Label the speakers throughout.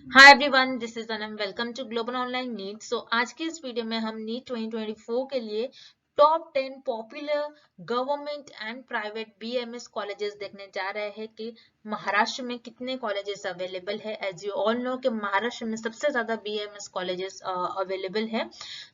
Speaker 1: Hi everyone, this is Anam. Welcome to global online NEET. आज के इस वीडियो में हम नीट 2024 के लिए top 10 popular government and private BMS colleges देखने जा रहे हैं कि महाराष्ट्र में कितने कॉलेजेस अवेलेबल है। एज यू ऑल नो कि महाराष्ट्र में सबसे ज्यादा बीएमएस कॉलेजेस अवेलेबल है,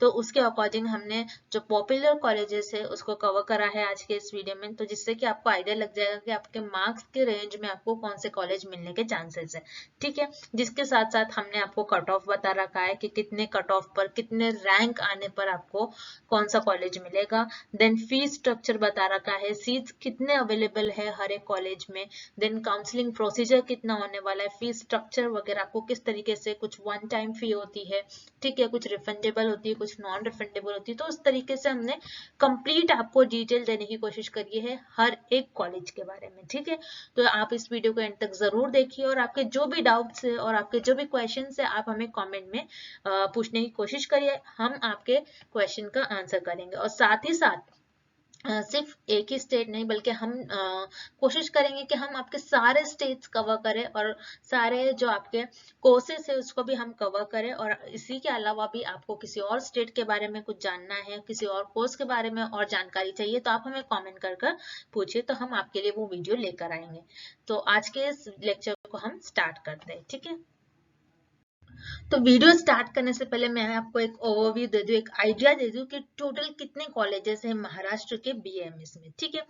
Speaker 1: तो उसके अकॉर्डिंग हमने जो पॉपुलर कॉलेजेस है उसको कवर करा है आज के इस वीडियो में, तो जिससे कि आपको आइडिया लग जाएगा कि आपके मार्क्स के रेंज में आपको कौन से कॉलेज मिलने के चांसेस है। ठीक है, जिसके साथ साथ हमने आपको कट ऑफ बता रखा है कि कितने कट ऑफ पर, कितने रैंक आने पर आपको कौन सा कॉलेज मिलेगा। देन फीस स्ट्रक्चर बता रखा है, सीट्स कितने अवेलेबल है हर एक कॉलेज में। देन काउंसलिंग प्रोसीजर कितना होने वाला है, फीस स्ट्रक्चर वगैरह आपको किस तरीके से, कुछ वन टाइम फी होती है, ठीक है, कुछ रिफंडेबल होती है, कुछ नॉन रिफंडेबल होती है। तो उस तरीके से हमने कंप्लीट आपको डिटेल देने की कोशिश करी है हर एक कॉलेज के बारे में। ठीक है, तो आप इस वीडियो को एंड तक जरूर देखिए और आपके जो भी डाउट्स है और आपके जो भी क्वेश्चंस है आप हमें कमेंट में पूछने की कोशिश करिए। हम आपके क्वेश्चन का आंसर करेंगे और साथ ही साथ सिर्फ एक ही स्टेट नहीं बल्कि हम कोशिश करेंगे कि हम आपके सारे स्टेट्स कवर करें और सारे जो आपके कोर्सेस है उसको भी हम कवर करें। और इसी के अलावा भी आपको किसी और स्टेट के बारे में कुछ जानना है, किसी और कोर्स के बारे में और जानकारी चाहिए, तो आप हमें कमेंट कर कर पूछिए, तो हम आपके लिए वो वीडियो लेकर आएंगे। तो आज के इस लेक्चर को हम स्टार्ट करते हैं। ठीक है, तो वीडियो स्टार्ट करने से पहले मैं आपको एक ओवरव्यू दे दूं, एक आइडिया दे दूं कि टोटल कितने कॉलेजेस हैं महाराष्ट्र के बीएमएस में। ठीक है,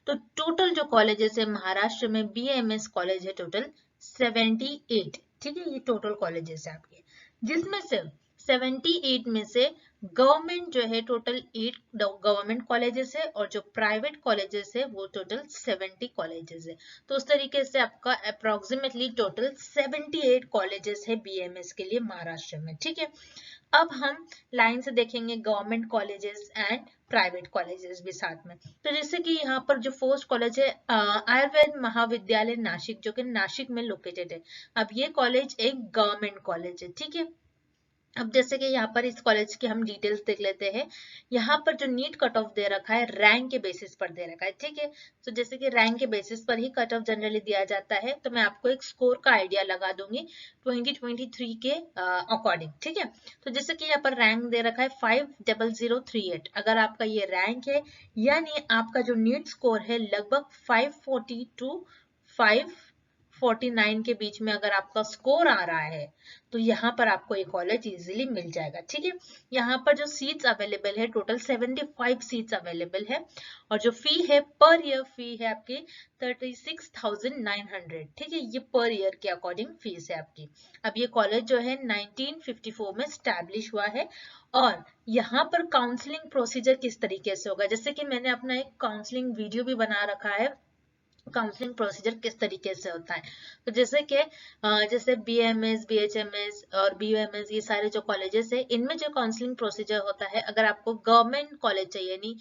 Speaker 1: तो टोटल जो कॉलेजेस है महाराष्ट्र में बीएमएस कॉलेज है टोटल 78। ठीक है, ये टोटल कॉलेजेस है आपके, जिसमें से 78 में से गवर्नमेंट जो है टोटल 8 गवर्नमेंट कॉलेजेस है और जो प्राइवेट कॉलेजेस है वो टोटल 70 कॉलेजेस है। तो उस तरीके से आपका अप्रोक्सीमेटली टोटल 78 कॉलेजेस है बीएमएस के लिए महाराष्ट्र में। ठीक है, अब हम लाइन से देखेंगे government colleges and private colleges भी साथ में। तो जैसे कि यहाँ पर जो फर्स्ट कॉलेज है आयुर्वेद महाविद्यालय नासिक, जो कि नासिक में लोकेटेड है। अब ये कॉलेज एक गवर्नमेंट कॉलेज है। ठीक है, अब जैसे कि यहाँ पर इस कॉलेज की हम डिटेल्स देख लेते हैं। यहाँ पर जो नीट कट ऑफ दे रखा है रैंक के बेसिस पर दे रखा है। ठीक है, तो जैसे कि रैंक के बेसिस पर ही कट ऑफ जनरली दिया जाता है, तो मैं आपको एक स्कोर का आइडिया लगा दूंगी 2023 के अकॉर्डिंग। ठीक है, तो जैसे कि यहाँ पर रैंक दे रखा है 50038। अगर आपका ये रैंक है यानी आपका जो नीट स्कोर है लगभग 540 टू 549 के बीच में अगर आपका स्कोर आ रहा है तो यहाँ पर आपको एक कॉलेज इजीली मिल जाएगा। ठीक है, यहाँ पर जो सीट्स अवेलेबल है टोटल 75 सीट्स अवेलेबल है और जो फी है पर ईयर फी है आपकी 36,900। ठीक है, ये पर ईयर के अकॉर्डिंग फीस है आपकी। अब ये कॉलेज जो है 1954 में स्टैब्लिश हुआ है। और यहाँ पर काउंसलिंग प्रोसीजर किस तरीके से होगा, जैसे कि मैंने अपना एक काउंसलिंग वीडियो भी बना रखा है, काउंसलिंग प्रोसीजर किस तरीके से होता है। तो जैसे कि जैसे बीएमएस, बीएचएमएस और बीयूएमएस, ये सारे जो कॉलेजेस है इनमें जो काउंसलिंग प्रोसीजर होता है, अगर आपको गवर्नमेंट कॉलेज चाहिए यानी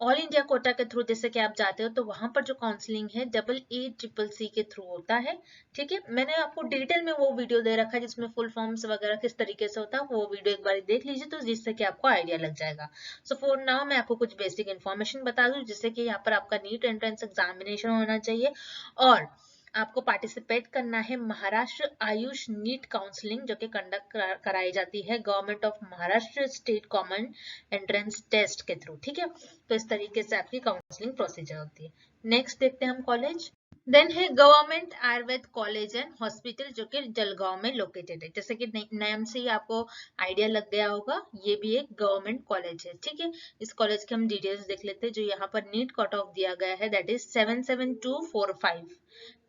Speaker 1: ऑल इंडिया कोटा के थ्रू जैसे कि आप जाते हो, तो वहां पर जो काउंसलिंग है EECCC के थ्रू होता है। ठीक है, मैंने आपको डिटेल में वो वीडियो दे रखा है जिसमें फुल फॉर्म्स वगैरह किस तरीके से होता है, वो वीडियो एक बार देख लीजिए तो जिससे कि आपको आइडिया लग जाएगा। सो फॉर नाउ मैं आपको कुछ बेसिक इन्फॉर्मेशन बता दूं, जैसे कि यहाँ पर आपका नीट एंट्रेंस एग्जामिनेशन होना चाहिए और आपको पार्टिसिपेट करना है महाराष्ट्र आयुष नीट काउंसलिंग, जो कि कंडक्ट कराई जाती है government of Maharashtra state common entrance test के थ्रू। ठीक है, तो इस तरीके से आपकी काउंसलिंग प्रोसीजर होती है। नेक्स्ट देखते हैं हम कॉलेज। देन है government Ayurveda college and hospital, जो कि जलगांव में लोकेटेड है। जैसे कि नाम से ही आपको आइडिया लग गया होगा, ये भी एक गवर्नमेंट कॉलेज है। ठीक है, इस कॉलेज के हम डिटेल्स देख लेते हैं। जो यहाँ पर नीट कट ऑफ दिया गया है दैट इज 77245।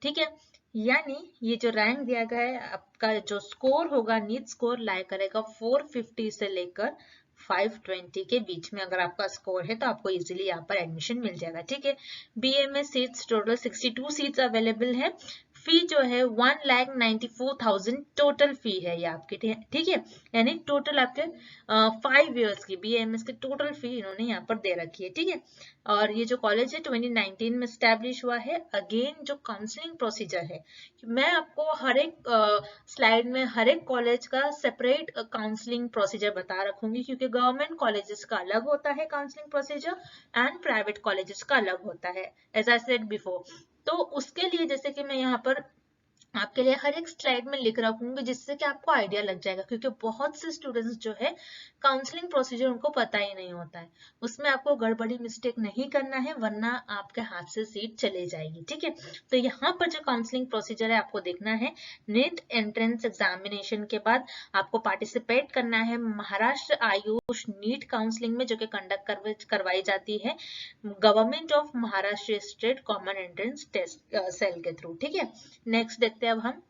Speaker 1: ठीक है, यानी ये जो रैंक दिया गया है आपका जो स्कोर होगा, नीट स्कोर लाया करेगा 450 से लेकर 520 के बीच में। अगर आपका स्कोर है तो आपको इजीली यहाँ पर एडमिशन मिल जाएगा। ठीक है, BMS seats total 62 seats available है। फी जो है 1,94,000 टोटल फी है ये आपकी। ठीक है, यानी टोटल आपके 5 इयर्स की बीएमएस की टोटल फी इन्होंने यहाँ पर दे रखी है। ठीक है, और ये जो कॉलेज है 2019 में स्टैब्लिश हुआ है। अगेन जो काउंसलिंग प्रोसीजर है, मैं आपको हर एक स्लाइड में हर एक कॉलेज का सेपरेट काउंसलिंग प्रोसीजर बता रखूंगी, क्योंकि गवर्नमेंट कॉलेजेस का अलग होता है counselling procedure and private colleges का अलग होता है, एज आई सेड बिफोर। तो उसके लिए जैसे कि मैं यहाँ पर आपके लिए हर एक स्लाइड में लिख रखूंगी जिससे कि आपको आइडिया लग जाएगा, क्योंकि बहुत से स्टूडेंट्स जो है काउंसलिंग प्रोसीजर उनको पता ही नहीं होता है। उसमें आपको गड़बड़ी मिस्टेक नहीं करना है, वरना आपके हाथ से सीट चले जाएगी। ठीक है, तो यहाँ पर जो काउंसलिंग प्रोसीजर है आपको देखना है। नीट एंट्रेंस एग्जामिनेशन के बाद आपको पार्टिसिपेट करना है महाराष्ट्र आयुष नीट काउंसलिंग में, जो कि कंडक्ट करवाई जाती है government of Maharashtra state common entrance test cell के थ्रू। ठीक है, नेक्स्ट देखते हैं अब हम।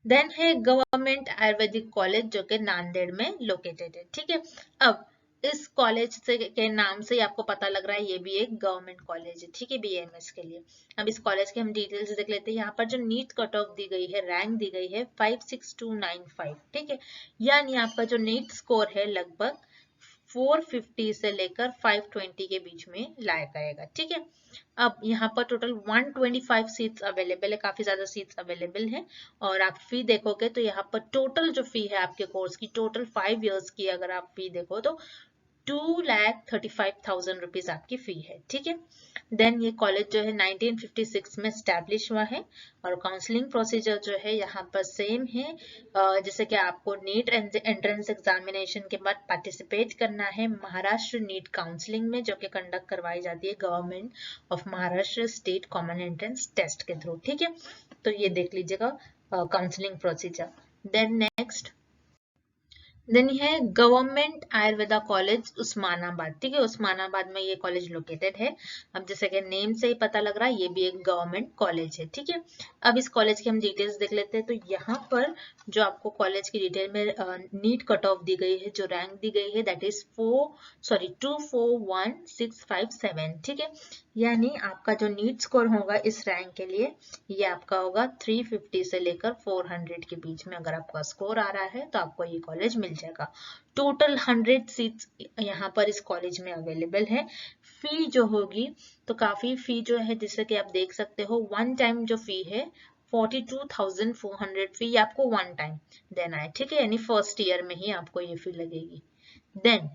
Speaker 1: देन है गवर्नमेंट आयुर्वेदिक कॉलेज, जो कि नांदेड़ में लोकेटेड है। ठीक है, अब इस कॉलेज से के नाम से ही आपको पता लग रहा है ये भी एक गवर्नमेंट कॉलेज है। ठीक है, बीएमएस के लिए। अब इस कॉलेज के हम डिटेल्स देख लेते हैं। यहाँ पर जो नीट कट ऑफ दी गई है, रैंक दी गई है 56295। ठीक है, यानी आपका जो नीट स्कोर है लगभग 450 से लेकर 520 के बीच में लाया करेगा। ठीक है, अब यहाँ पर टोटल 125 सीट्स अवेलेबल है, काफी ज्यादा सीट्स अवेलेबल है। और आप फी देखोगे तो यहाँ पर टोटल जो फी है आपके कोर्स की, टोटल 5 इयर्स की अगर आप फी देखो तो 2,35,000 रुपीज आपकी फी है। ठीक है, देन ये कॉलेज जो है 1956 में स्टैब्लिश हुआ है। और काउंसलिंग प्रोसीजर जो है यहाँ पर सेम है, जैसे कि आपको नीट एंट्रेंस एग्जामिनेशन के बाद पार्टिसिपेट करना है महाराष्ट्र नीट काउंसलिंग में, जो कि कंडक्ट करवाई जाती है government of Maharashtra state common entrance test के थ्रू। ठीक है, तो ये देख लीजिएगा counselling procedure. Then next, then है गवर्नमेंट आयुर्वेदा कॉलेज उस्मानाबाद। ठीक है, उस्मानाबाद में ये कॉलेज लोकेटेड है। अब जैसे कि नेम से ही पता लग रहा है ये भी एक गवर्नमेंट कॉलेज है। ठीक है, अब इस कॉलेज की हम डिटेल्स देख लेते हैं। तो यहाँ पर जो आपको कॉलेज की डिटेल में नीट कट ऑफ दी गई है, जो रैंक दी गई है दैट इज 241,657। ठीक है, यानी आपका जो नीट स्कोर होगा इस रैंक के लिए, ये आपका होगा 350 से लेकर 400 के बीच में। अगर आपका स्कोर आ रहा है तो आपको ये कॉलेज मिल जाएगा। टोटल 100 सीट्स यहाँ पर इस कॉलेज में अवेलेबल है। फी जो होगी तो काफी फी जो है, जैसे कि आप देख सकते हो, वन टाइम जो फी है 42,400 फी आपको वन टाइम देना है। ठीक है, यानी फर्स्ट ईयर में ही आपको ये फी लगेगी। देन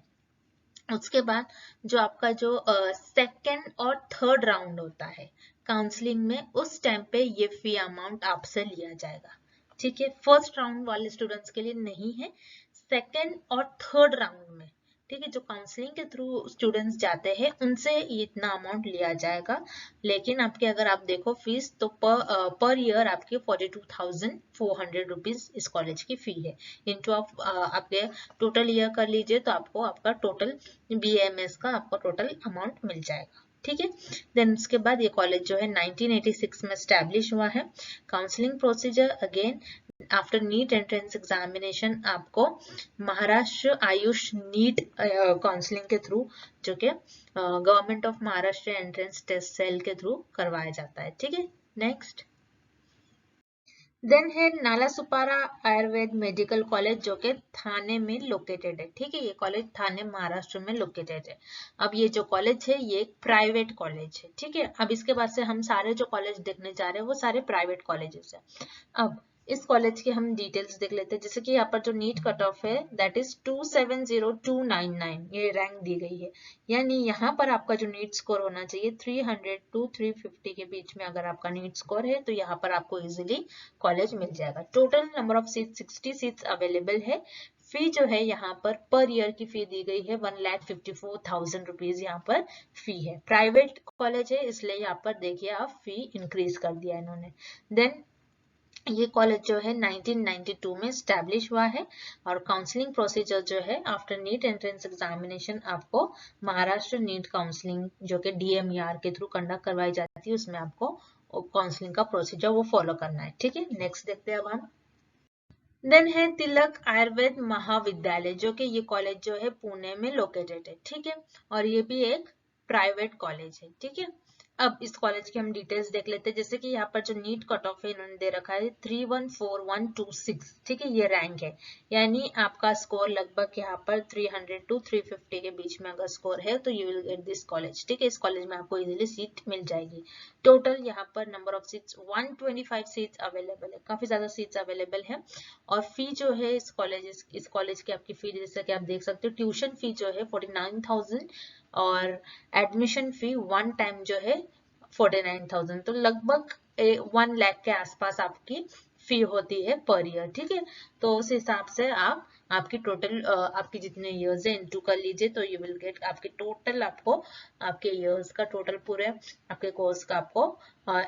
Speaker 1: उसके बाद जो आपका जो सेकेंड और थर्ड राउंड होता है काउंसलिंग में, उस टाइम पे ये फी अमाउंट आपसे लिया जाएगा। ठीक है, फर्स्ट राउंड वाले स्टूडेंट्स के लिए नहीं है, सेकेंड और थर्ड राउंड में। ठीक है, जो काउंसलिंग के थ्रू स्टूडेंट्स जाते हैं उनसे इतना अमाउंट लिया जाएगा। लेकिन आपके अगर आप देखो फीस तो पर ईयर आपके 42,400 रुपीज इस कॉलेज की फी है। इंटू आप आपके टोटल ईयर कर लीजिए तो आपको आपका टोटल बीएमएस का आपका टोटल अमाउंट मिल जाएगा। ठीक है, देन उसके बाद ये कॉलेज जो है 1986 में स्टैब्लिश हुआ है। Counselling procedure again after NEET entrance examination आपको महाराष्ट्र आयुष नीट काउंसलिंग के थ्रू, जो कि government of Maharashtra entrance test cell के थ्रू करवाया जाता है। ठीक है, नेक्स्ट देन है नालासोपारा आयुर्वेद मेडिकल कॉलेज, जो कि थाने में लोकेटेड है। ठीक है, ये कॉलेज थाने महाराष्ट्र में लोकेटेड है। अब ये जो कॉलेज है ये एक प्राइवेट कॉलेज है। ठीक है, अब इसके बाद से हम सारे जो कॉलेज देखने जा रहे हैं वो सारे प्राइवेट कॉलेजेस है। अब इस कॉलेज की हम डिटेल्स देख लेते हैं। जैसे कि यहाँ पर जो नीट कट ऑफ है दैट इज 270,299, ये रैंक दी गई है। यानी यहाँ पर आपका जो नीट स्कोर होना चाहिए 300 to 350 के बीच में। अगर आपका नीट स्कोर है तो यहाँ पर आपको इजिली कॉलेज मिल जाएगा। Total number of seat 60 seats available है। फी जो है यहाँ पर ईयर की फी दी गई है 1,54,000 रुपीज यहाँ पर फी है। प्राइवेट कॉलेज है इसलिए यहाँ पर देखिए आप फी इंक्रीज कर दिया इन्होंने। देन ये कॉलेज जो है 1992 में स्टैब्लिश हुआ है। और काउंसलिंग प्रोसीजर जो है आफ्टर नीट एंट्रेंस एग्जामिनेशन आपको महाराष्ट्र नीट काउंसलिंग, जो कि डीएमईआर के थ्रू कंडक्ट करवाई जाती है, उसमें आपको काउंसलिंग का प्रोसीजर वो फॉलो करना है। ठीक है, नेक्स्ट देखते हैं अब हम। देन है तिलक आयुर्वेद महाविद्यालय, जो कि ये कॉलेज जो है पुणे में लोकेटेड है। ठीक है, और ये भी एक प्राइवेट कॉलेज है। ठीक है, अब इस कॉलेज की हम डिटेल्स देख लेते हैं। जैसे कि यहाँ पर जो नीट कट ऑफ है इन्होंने दे रखा है 314,126। ठीक है, ये रैंक है, यानी आपका स्कोर लगभग यहाँ पर 300 to 350 के बीच में अगर स्कोर है तो you will get this college. ठीक है, इस कॉलेज में आपको इजीली सीट मिल जाएगी। टोटल यहाँ पर number of seats 125 seats available है, काफी ज्यादा सीट्स अवेलेबल है। और फी जो है इस कॉलेज की आपकी फी, जैसे कि आप देख सकते हो, ट्यूशन फी जो है 49,000 और एडमिशन फी वन टाइम जो है 49,000। तो लगभग 1 लाख के आसपास आपकी फी होती है पर ईयर, ठीक है। तो उस हिसाब से आप आपकी टोटल आपकी जितने इयर्स है इंटू कर लीजिए, तो यू विल गेट आपके टोटल आपको आपके इयर्स का टोटल पूरे आपके कोर्स का आपको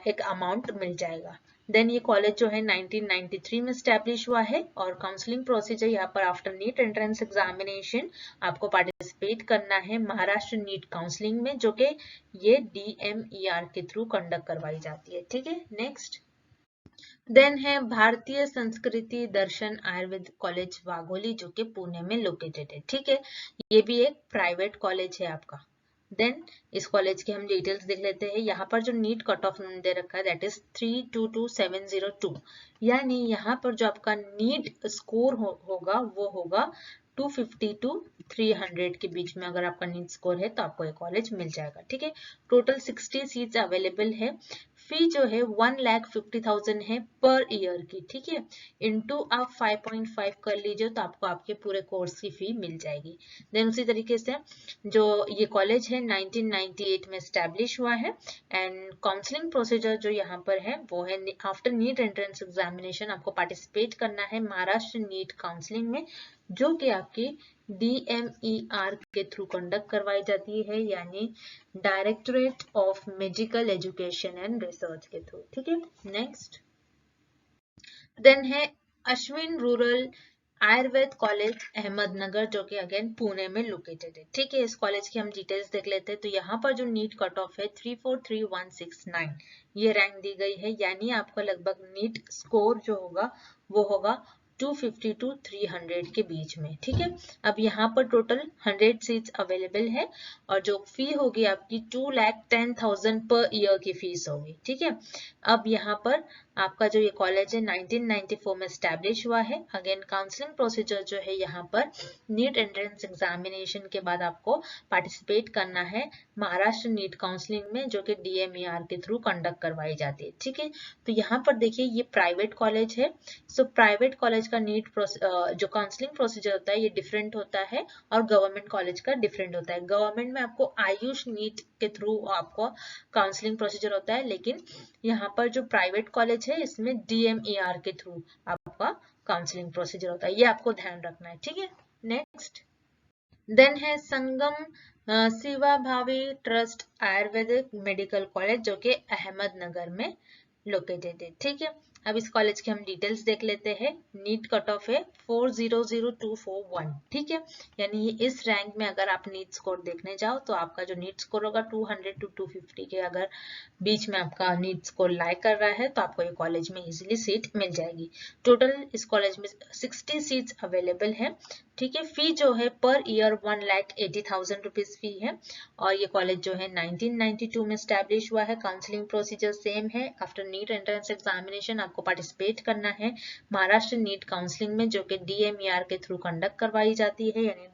Speaker 1: एक अमाउंट मिल जाएगा। देन ये कॉलेज जो है 1993 में स्टैब्लिश हुआ है और काउंसलिंग प्रोसीजर यहाँ पर आफ्टर नीट एंट्रेंस एग्जामिनेशन आपको पार्टिसिपेट करना है महाराष्ट्र नीट काउंसलिंग में, जो कि ये DMER के थ्रू कंडक्ट करवाई जाती है, ठीक है। नेक्स्ट देन है भारतीय संस्कृति दर्शन आयुर्वेद कॉलेज वाघोली, जो कि पुणे में लोकेटेड है, ठीक है। ये भी एक प्राइवेट कॉलेज है आपका। देन इस कॉलेज की हम डिटेल्स देख लेते हैं। यहाँ पर जो नीट कट ऑफ उन्होंने दे रखा है दैट इज 322702, यानी यहाँ पर जो आपका नीट स्कोर होगा वो होगा 250 टू 300 के बीच में। अगर आपका नीट स्कोर है तो आपको ये कॉलेज मिल जाएगा, ठीक है। टोटल 60 सीट्स अवेलेबल है। फी जो है 1,50,000 है पर ईयर की, ठीक है। इंटू आप 5.5 कर लीजिए तो आपको आपके पूरे कोर्स की फी मिल जाएगी। देन उसी तरीके से जो ये कॉलेज है 1998 में स्टैब्लिश हुआ है एंड काउंसलिंग प्रोसीजर जो यहाँ पर है वो है आफ्टर नीट एंट्रेंस एग्जामिनेशन आपको पार्टिसिपेट करना है महाराष्ट्र नीट काउंसलिंग में, जो कि आपकी DMER के थ्रू कंडक्ट करवाई जाती है, यानी directorate of medical education and research के थ्रू, ठीक है। नेक्स्ट देन है अश्विन रूरल आयुर्वेद कॉलेज अहमदनगर, जो कि अगेन पुणे में लोकेटेड है, ठीक है। इस कॉलेज की हम डिटेल्स देख लेते हैं। तो यहाँ पर जो नीट कट ऑफ है 343169 ये रैंक दी गई है, यानी आपका लगभग नीट स्कोर जो होगा वो होगा 250 टू 300 के बीच में, ठीक है। अब यहाँ पर टोटल 100 सीट्स अवेलेबल है और जो फी होगी आपकी 2,10,000 पर ईयर की फीस होगी, ठीक है। अब यहाँ पर आपका जो ये कॉलेज है 1994 में स्टैब्लिश हुआ है। अगेन काउंसलिंग प्रोसीजर जो है यहाँ पर नीट एंट्रेंस एग्जामिनेशन के बाद आपको पार्टिसिपेट करना है महाराष्ट्र नीट काउंसलिंग में, जो कि DMER के थ्रू कंडक्ट करवाई जाती है, ठीक है। तो यहाँ पर देखिए ये प्राइवेट कॉलेज है। सो प्राइवेट कॉलेज का नीट जो काउंसलिंग प्रोसीजर होता है ये डिफरेंट होता है और गवर्नमेंट कॉलेज का डिफरेंट होता है। गवर्नमेंट में आपको आयुष नीट के थ्रू आपको काउंसलिंग प्रोसीजर होता है, लेकिन यहाँ पर जो प्राइवेट कॉलेज है इसमें DMER के थ्रू आपका काउंसलिंग प्रोसीजर होता है, ये आपको ध्यान रखना है, ठीक है। नेक्स्ट देन है संगम सेवा भावी ट्रस्ट आयुर्वेदिक मेडिकल कॉलेज, जो कि अहमदनगर में लोकेटेड है, ठीक है। अब इस कॉलेज की हम डिटेल्स देख लेते हैं। नीट कट ऑफ है 4,00241, ठीक है। यानी ये इस रैंक में अगर आप नीट स्कोर देखने जाओ तो आपका जो नीट स्कोर होगा 200 टू 250 के अगर बीच में आपका नीट स्कोर लाई कर रहा है तो आपको ये कॉलेज में इजीली सीट मिल जाएगी। टोटल इस कॉलेज में 60 सीट्स अवेलेबल है, ठीक है। फी जो है पर ईयर 1,80,000 रुपीज फी है और ये कॉलेज जो है 1992 में स्टैब्लिश हुआ है। काउंसलिंग प्रोसीजर सेम है। आफ्टर नीट एंट्रेंस एग्जामिनेशन आपको पार्टिसिपेट करना है महाराष्ट्र नीट काउंसलिंग में, जो कि DMER के थ्रू कंडक्ट करवाई जाती है, यानी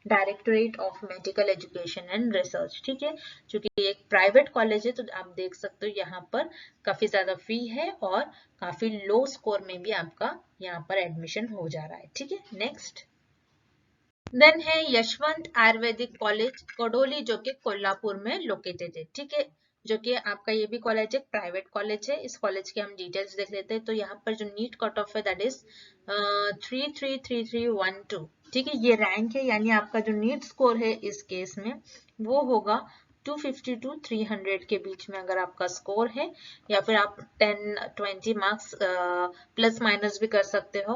Speaker 1: directorate of medical education and research, ठीक है। क्योंकि एक प्राइवेट कॉलेज है तो आप देख सकते हो यहाँ पर काफी ज्यादा फी है और काफी लो स्कोर में भी आपका यहाँ पर एडमिशन हो जा रहा है, ठीक है। नेक्स्ट देन है यशवंत आयुर्वेदिक कॉलेज कोडोली, जो कि कोल्हापुर में लोकेटेड है, ठीक है। जो कि आपका ये भी कॉलेज है, प्राइवेट कॉलेज है। इस कॉलेज के हम डिटेल्स देख लेते हैं। तो यहाँ पर जो नीट कट ऑफ है दैट इज 333312, ठीक है। ये रैंक है, यानी आपका जो नीट स्कोर है इस केस में वो होगा 250 टू 300 के बीच में अगर आपका स्कोर है, या फिर आप 10-20 मार्क्स प्लस माइनस भी कर सकते हो।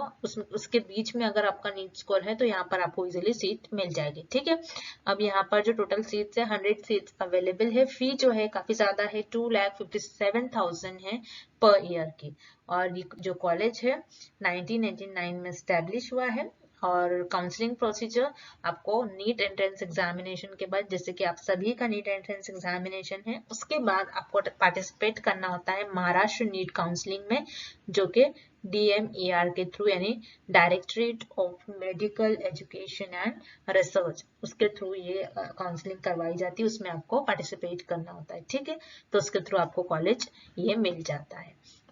Speaker 1: उसके बीच में अगर आपका नीट स्कोर है तो यहाँ पर आपको इजीली सीट मिल जाएगी, ठीक है। अब यहाँ पर जो टोटल सीट्स है 100 सीट्स अवेलेबल है। फी जो है काफी ज्यादा है 2,57,000 है पर ईयर की। और ये जो कॉलेज है 1989 में स्टैब्लिश हुआ है और काउंसलिंग प्रोसीजर आपको नीट एंट्रेंस एग्जामिनेशन के बाद, जैसे कि आप सभी का नीट एंट्रेंस एग्जामिनेशन है, उसके बाद आपको पार्टिसिपेट करना होता है महाराष्ट्र नीट काउंसलिंग में, जो कि DMER के थ्रू यानी directorate of medical education and research उसके थ्रू ये काउंसलिंग करवाई जाती है। उसमें आपको पार्टिसिपेट करना होता है, ठीक है। तो उसके थ्रू आपको कॉलेज ये मिल जाता है।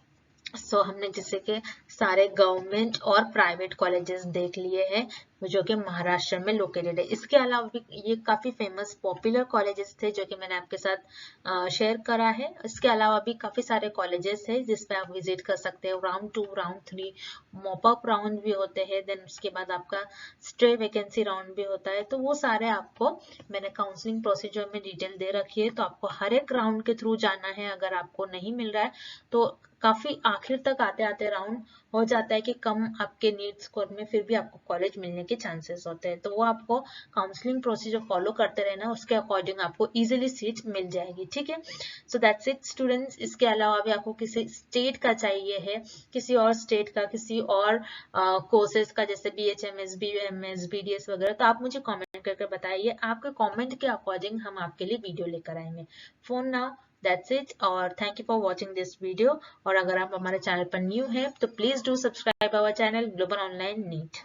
Speaker 1: हमने जैसे कि सारे गवर्नमेंट और प्राइवेट कॉलेजेस देख लिए हैं जो कि महाराष्ट्र में लोकेटेड है। इसके अलावा भी ये काफी फेमस पॉपुलर कॉलेजेस थे जो कि मैंने आपके साथ शेयर करा है। इसके अलावा भी काफी सारे कॉलेजेस है जिस पे आप विजिट कर सकते हो। Round 2, round 3 mop up round भी होते हैं, देन उसके बाद आपका स्ट्रे वैकेंसी राउंड भी होता है। तो वो सारे आपको मैंने काउंसलिंग प्रोसीजर में डिटेल दे रखी है, तो आपको हर एक राउंड के थ्रू जाना है। अगर आपको नहीं मिल रहा है तो काफी आखिर तक आते आते राउंड हो जाता है कि कम आपके नीट स्कोर में फिर भी आपको कॉलेज मिलने के चांसेस होते हैं। तो वो आपको काउंसलिंग प्रोसीजर फॉलो करते रहना, उसके अकॉर्डिंग आपको इजीली सीट मिल जाएगी। ठीक है, सो दैट्स इट स्टूडेंट्स। इसके अलावा भी आपको किसी स्टेट का चाहिए है, किसी और स्टेट का, किसी और कोर्सेज का, जैसे BHMS, BUMS, BDS वगैरह, तो आप मुझे कॉमेंट करके बताइए। आपके कॉमेंट के अकॉर्डिंग हम आपके लिए वीडियो लेकर आएंगे। फोन नाउ, दैट्स इट, और thank you for watching this video. और अगर आप हमारे चैनल पर न्यू हैं तो please do subscribe our channel global online NEET.